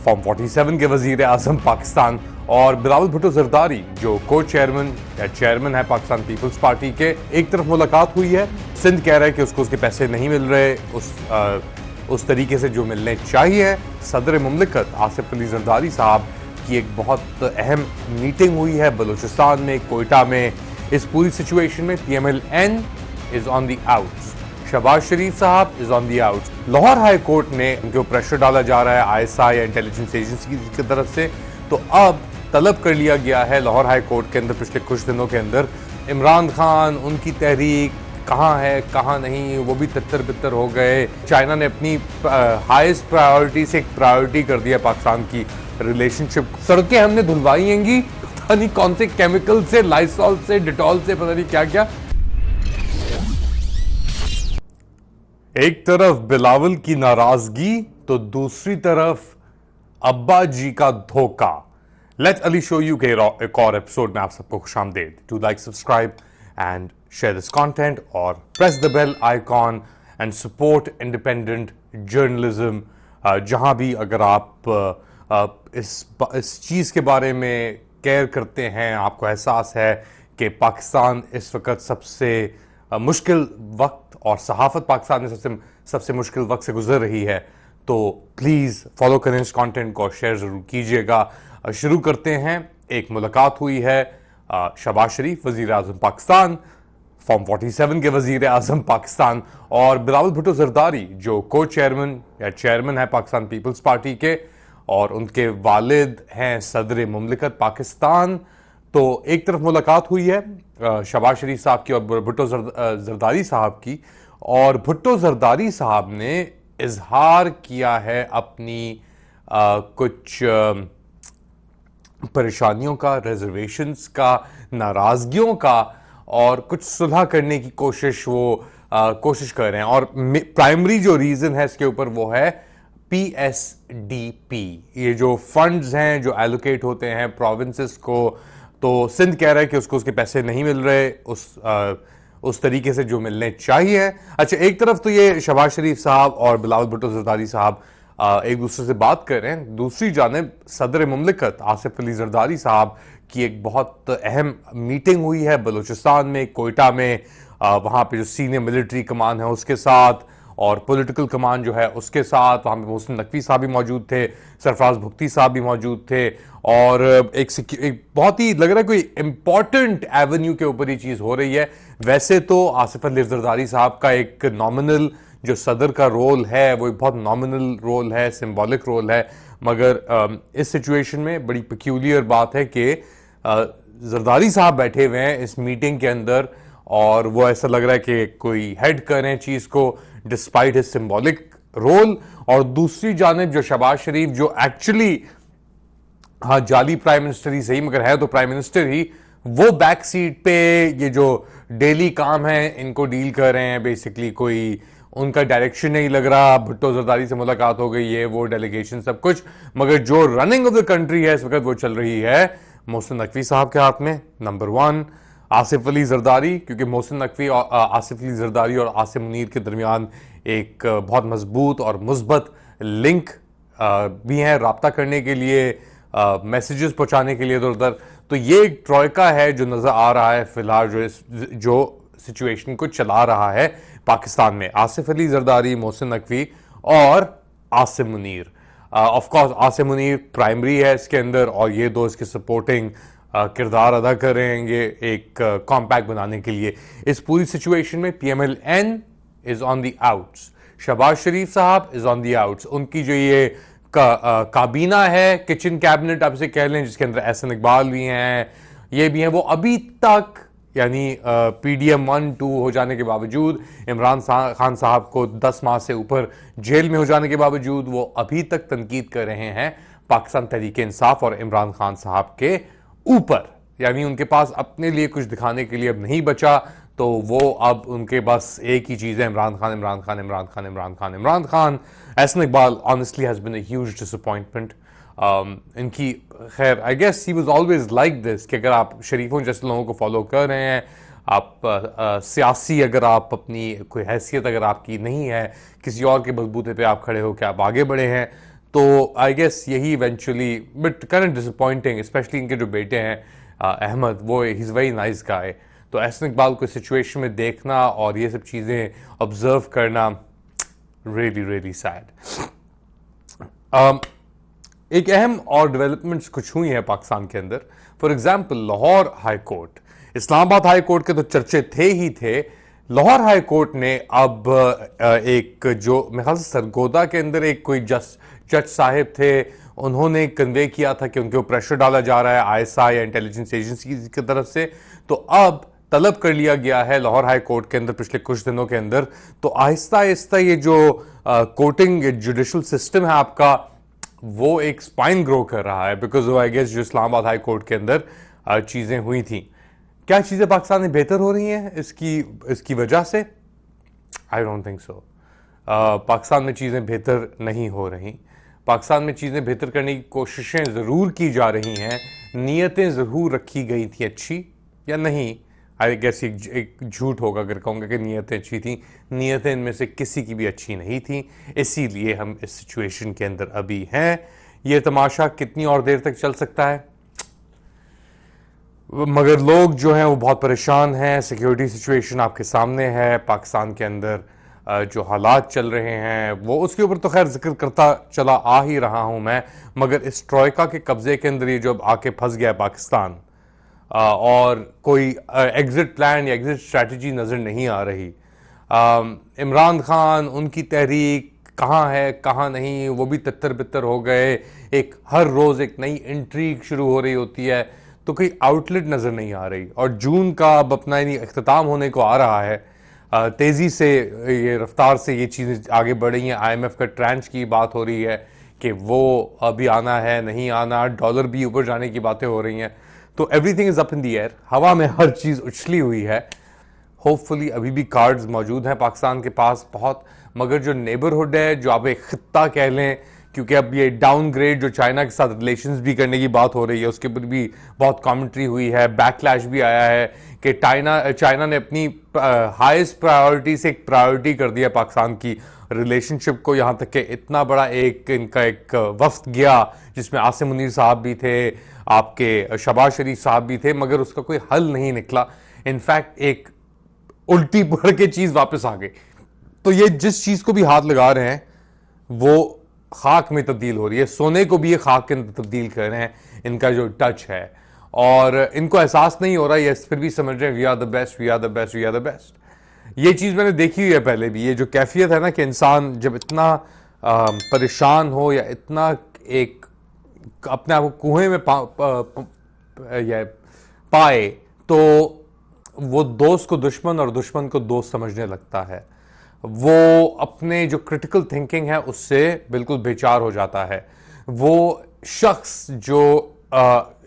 Form 47 के वजीर आजम पाकिस्तान और बिलावल भुट्टो जरदारी जो को चेयरमैन या चेयरमैन है पाकिस्तान पीपल्स पार्टी के, एक तरफ मुलाकात हुई है। सिंध कह रहा है कि उसको उसके पैसे नहीं मिल रहे उस तरीके से जो मिलने चाहिए। सदर मुमलिकत आसिफ अली जरदारी साहब की एक बहुत अहम मीटिंग हुई है बलूचिस्तान में, कोयटा में। इस पूरी सिचुएशन में PMLN is on the outs, Shahbaz Sharif साहब is on the outs. Lahore high court ने उनके ऊपर प्रेशर डाला जा रहा है ISI या इंटेलिजेंस एजेंसी की तरफ से, तो अब तलब कर लिया गया है लाहौर हाई कोर्ट के अंदर पिछले कुछ दिनों के अंदर इमरान खान, उनकी तहरीक कहाँ है कहाँ नहीं, वो भी तितर बितर हो गए। चाइना ने अपनी हाईएस्ट प्रायोरिटी से एक प्रायोरिटी कर दिया पाकिस्तान की रिलेशनशिप। सड़कें हमने धुलवाएंगी पता नहीं कौन से केमिकल से, लाइसॉल से, डिटॉल से, पता नहीं क्या क्या। एक तरफ बिलावल की नाराजगी तो दूसरी तरफ अब्बा जी का धोखा। लेट्स अली शो यू के एक और एपिसोड में आप सबको खुशामदीद। Do like, subscribe and share this content और press the bell icon and support independent journalism. जहां भी अगर आप इस चीज के बारे में केयर करते हैं, आपको एहसास है कि पाकिस्तान इस वक्त सबसे मुश्किल वक्त और सहाफत पाकिस्तान में सबसे मुश्किल वक्त से गुजर रही है, तो प्लीज़ फॉलो करें इस कंटेंट को और शेयर ज़रूर कीजिएगा। शुरू करते हैं। एक मुलाकात हुई है शहबाज शरीफ वज़ीर आज़म पाकिस्तान, फॉर्म 47 के वज़ीर आज़म पाकिस्तान और बिलावल भुट्टो जरदारी जो को चेयरमैन या चेयरमैन है पाकिस्तान पीपल्स पार्टी के, और उनके वालिद हैं सदर मुमलिकत पाकिस्तान। तो एक तरफ मुलाकात हुई है शहबाज शरीफ साहब की और भुट्टो जरदारी साहब की, और भुट्टो जरदारी साहब ने इजहार किया है अपनी कुछ परेशानियों का, रिजर्वेशंस का, नाराजगियों का, और कुछ सुलह करने की कोशिश कर रहे हैं। और प्राइमरी जो रीजन है इसके ऊपर वो है PSDP, ये जो फंड्स हैं जो एलोकेट होते हैं प्रोविंसेस को। तो सिंध कह रहा है कि उसको उसके पैसे नहीं मिल रहे उस तरीके से जो मिलने चाहिए। अच्छा, एक तरफ तो ये शहबाज शरीफ साहब और बिलावल भुट्टो जरदारी साहब एक दूसरे से बात कर रहे हैं, दूसरी जानिब सदर मुमलिकत आसिफ अली जरदारी साहब की एक बहुत अहम मीटिंग हुई है बलूचिस्तान में, कोयटा में। वहाँ पे जो सीनियर मिलिट्री कमान है उसके साथ और पॉलिटिकल कमान जो है उसके साथ, वहाँ पे मोहसिन नकवी साहब भी मौजूद थे, सरफराज भुगती साहब भी मौजूद थे, और एक बहुत ही लग रहा है कोई इंपॉर्टेंट एवेन्यू के ऊपर ही चीज़ हो रही है। वैसे तो आसिफ अली जरदारी साहब का एक नॉमिनल जो सदर का रोल है वो एक बहुत नॉमिनल रोल है, सिंबॉलिक रोल है, मगर इस सिचुएशन में बड़ी पेक्यूलियर बात है कि जरदारी साहब बैठे हुए हैं इस मीटिंग के अंदर, और वो ऐसा लग रहा है कि कोई हेड कर रहे हैं चीज़ को डिस्पाइट हिज सिंबॉलिक रोल। और दूसरी जानिब जो शहबाज शरीफ जो एक्चुअली हाँ जाली प्राइम मिनिस्टर ही सही मगर है तो प्राइम मिनिस्टर ही, वो बैक सीट पे ये जो डेली काम है इनको डील कर रहे हैं। बेसिकली कोई उनका डायरेक्शन नहीं लग रहा। भुट्टो जरदारी से मुलाकात हो गई, ये वो डेलीगेशन सब कुछ, मगर जो रनिंग ऑफ द कंट्री है इस वक्त वो चल रही है मोहसिन नकवी साहब के हाथ में। नंबर 1 आसिफ अली जरदारी, क्योंकि मोहसिन नकवी और आसिफ अली जरदारी और आसिम मुनीर के दरमियान एक बहुत मजबूत और मुस्बत लिंक भी है राब्ता करने के लिए, मैसेजेस पहुंचाने के लिए इधर उधर। तो ये एक ट्रॉयका है जो नजर आ रहा है फिलहाल जो सिचुएशन को चला रहा है पाकिस्तान में। आसिफ अली जरदारी, मोहसिन नकवी और Asim Munir. Of course Asim Munir primary है इसके अंदर, और ये दो इसके सपोर्टिंग किरदार अदा करेंगे एक कॉम्पैक्ट बनाने के लिए। इस पूरी सिचुएशन में PMLN is on the outs, Shahbaz Sharif साहब इज ऑन द आउट्स। उनकी जो ये काबीना है, किचन कैबिनेट आप इसे कह लें, जिसके अंदर एहसन इकबाल भी हैं, ये भी हैं, वो अभी तक यानी PDM 1-2 हो जाने के बावजूद, इमरान खान साहब को 10 माह से ऊपर जेल में हो जाने के बावजूद, वो अभी तक तनकीद कर रहे हैं पाकिस्तान तहरीक इंसाफ और इमरान खान साहब के ऊपर। यानी उनके पास अपने लिए कुछ दिखाने के लिए अब नहीं बचा, तो वो अब उनके बस एक ही चीज़ है, Imran Khan, Imran Khan, Imran Khan, Imran Khan, Imran Khan. Ahsan Iqbal honestly has been a huge disappointment. इनकी खैर I guess he was always like this कि अगर आप शरीफों जैसे लोगों को फॉलो कर रहे हैं, आप सियासी अगर आप अपनी कोई हैसियत अगर आपकी नहीं है, किसी और के बलबूते पे आप खड़े हो के आप आगे बढ़े हैं, तो आई गेस यही eventually, but kind of disappointing, specially इनके जो बेटे हैं अहमद, वो he is very nice guy. तो एहसन इकबाल को सिचुएशन में देखना और ये सब चीज़ें ऑब्जर्व करना रियली रियली सैड। एक अहम और डेवलपमेंट्स कुछ हुई हैं पाकिस्तान के अंदर। For example Lahore high court, Islamabad high court के तो चर्चे थे ही थे, लाहौर हाई कोर्ट ने अब एक जो मेरे ख्याल से सरगोदा के अंदर एक कोई जज साहिब थे, उन्होंने कन्वे किया था कि उनके ऊपर प्रेशर डाला जा रहा है आईएसआई या इंटेलिजेंस एजेंसी की तरफ से। तो अब तलब कर लिया गया है लाहौर हाई कोर्ट के अंदर पिछले कुछ दिनों के अंदर। तो आहिस्ता आहिस्ता ये जो कोर्टिंग जुडिशल सिस्टम है आपका, वो एक स्पाइन ग्रो कर रहा है, बिकॉज आई गेस जो इस्लामाबाद हाई कोर्ट के अंदर चीजें हुई थी। क्या चीजें पाकिस्तान में बेहतर हो रही हैं इसकी वजह से? I don't think so. Pakistan में चीजें बेहतर नहीं हो रही। पाकिस्तान में चीजें बेहतर करने की कोशिशें जरूर की जा रही हैं, नीयतें जरूर रखी गई थी अच्छी, या नहीं आई गेस एक झूठ होगा अगर कहूँगा कि नीयतें अच्छी थी। नीयतें इनमें से किसी की भी अच्छी नहीं थी, इसीलिए हम इस सिचुएशन के अंदर अभी हैं। ये तमाशा कितनी और देर तक चल सकता है? मगर लोग जो हैं वो बहुत परेशान हैं। सिक्योरिटी सिचुएशन आपके सामने है, पाकिस्तान के अंदर जो हालात चल रहे हैं वो, उसके ऊपर तो खैर जिक्र करता चला आ ही रहा हूं मैं। मगर इस ट्रोइका के कब्जे के अंदर ये जो आके फंस गया है पाकिस्तान, और कोई एग्जिट प्लान या एग्जिट स्ट्रैटेजी नज़र नहीं आ रही। इमरान खान, उनकी तहरीक कहाँ है कहाँ नहीं, वो भी तितर बितर हो गए। एक हर रोज़ एक नई इंट्रीग शुरू हो रही होती है, तो कोई आउटलेट नज़र नहीं आ रही। और जून का अब अपना इख्तिताम होने को आ रहा है, तेज़ी से ये रफ्तार से ये चीज़ें आगे बढ़ रही हैं। IMF का ट्रेंच की बात हो रही है कि वो अभी आना है नहीं आना, डॉलर भी ऊपर जाने की बातें हो रही हैं। तो everything is up in the air, हवा में हर चीज उछली हुई है। होपफुली अभी भी कार्ड्स मौजूद हैं पाकिस्तान के पास बहुत, मगर जो नेबरहुड है, जो आप एक खित्ता कह लें, क्योंकि अब ये डाउनग्रेड जो चाइना के साथ रिलेशंस भी करने की बात हो रही है, उसके ऊपर भी बहुत कमेंट्री हुई है, बैकलैश भी आया है कि चाइना ने अपनी हाईएस्ट प्रायोरिटी से एक प्रायोरिटी कर दिया पाकिस्तान की रिलेशनशिप को। यहां तक कि इतना बड़ा इनका एक वफ्द गया जिसमें आसिम मुनीर साहब भी थे, आपके शहबाज शरीफ साहब भी थे, मगर उसका कोई हल नहीं निकला। इनफैक्ट एक उल्टी पड़ के चीज वापस आ गई। तो ये जिस चीज को भी हाथ लगा रहे हैं वो खाक में तब्दील हो रही है, सोने को भी ये खाक के अंदर तब्दील कर रहे हैं, इनका जो टच है। और इनको एहसास नहीं हो रहा, ये फिर भी समझ रहे हैं we are the best, we are the best, we are the best. ये चीज मैंने देखी हुई है पहले भी। ये जो कैफियत है ना कि इंसान जब इतना परेशान हो या इतना एक अपने आप को कुएं में पाए, तो वो दोस्त को दुश्मन और दुश्मन को दोस्त समझने लगता है। वो अपने जो क्रिटिकल थिंकिंग है उससे बिल्कुल बेचार हो जाता है। वो शख्स जो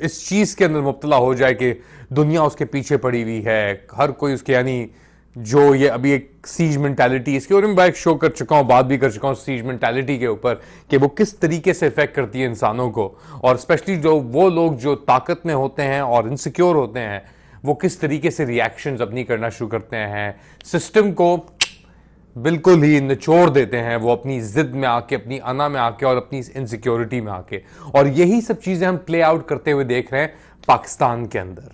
इस चीज के अंदर मुब्तला हो जाए कि दुनिया उसके पीछे पड़ी हुई है, हर कोई उसके, यानी जो ये अभी एक सीज मेंटालिटी, इसके ऊपर मैं एक शो कर चुका हूं, बात भी कर चुका हूं सीज मेंटालिटी के ऊपर, कि वो किस तरीके से इफेक्ट करती है इंसानों को। और स्पेशली जो वो लोग जो ताकत में होते हैं और इनसिक्योर होते हैं, वो किस तरीके से रिएक्शंस अपनी करना शुरू करते हैं, सिस्टम को बिल्कुल ही निचोड़ देते हैं वो अपनी जिद में आके, अपनी अना में आके और अपनी इनसिक्योरिटी में आके। और यही सब चीजें हम प्ले आउट करते हुए देख रहे हैं पाकिस्तान के अंदर,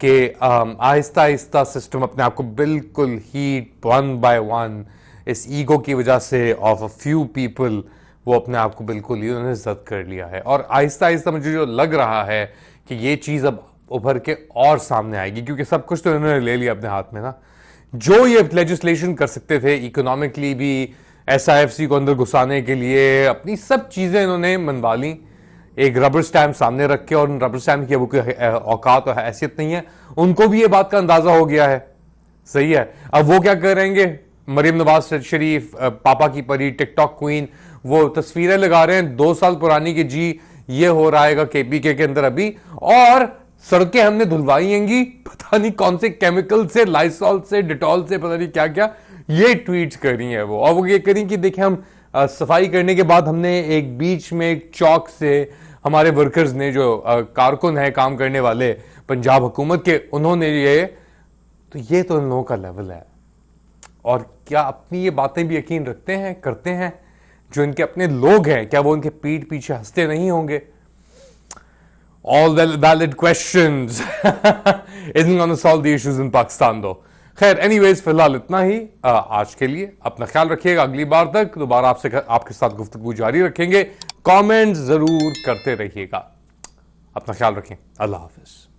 कि आहिस्ता आहिस्ता सिस्टम अपने आप को बिल्कुल ही वन बाय वन इस ईगो की वजह से ऑफ अ फ्यू पीपल, वो अपने आप को बिल्कुल ही उन्होंने जद कर लिया है। और आहिस्ता आहिस्ता मुझे जो लग रहा है कि ये चीज अब उभर के और सामने आएगी, क्योंकि सब कुछ तो इन्होंने ले लिया अपने हाथ में ना। जो ये लेजिस्लेशन कर सकते थे इकोनॉमिकली भी, SIFC को अंदर घुसाने के लिए, अपनी सब चीजें इन्होंने मनवा ली एक रबर स्टैम्प सामने रख के। और उन रबर स्टैम्प की अब कोई औकात और हैसियत नहीं है, उनको भी ये बात का अंदाजा हो गया है। सही है, अब वो क्या करेंगे? मरीम नवाज शरीफ, पापा की परी, टिकटॉक क्वीन, वो तस्वीरें लगा रहे हैं 2 साल पुरानी की, जी ये हो रहा है KPK के अंदर अभी, और सड़कें हमने धुलवाएंगी पता नहीं कौन से केमिकल से, लाइसॉल से, डिटॉल से, पता नहीं क्या क्या, ये ट्वीट कर रही है वो। और वो ये करी कि देखिए हम सफाई करने के बाद हमने एक बीच में एक चौक से हमारे वर्कर्स ने, जो कारकुन है काम करने वाले पंजाब हुकूमत के, उन्होंने ये तो इन लोगों का लेवल है। और क्या अपनी ये बातें भी यकीन रखते हैं, करते हैं? जो इनके अपने लोग हैं, क्या वो इनके पीठ पीछे हंसते नहीं होंगे? All valid questions isn't going to solve the issues in Pakistan though. खैर एनीवेज फिलहाल इतना ही आज के लिए। अपना ख्याल रखिएगा, अगली बार तक दोबारा आपके साथ गुफ्तगू जारी रखेंगे। कमेंट्स जरूर करते रहिएगा। अपना ख्याल रखें। अल्लाह हाफिज।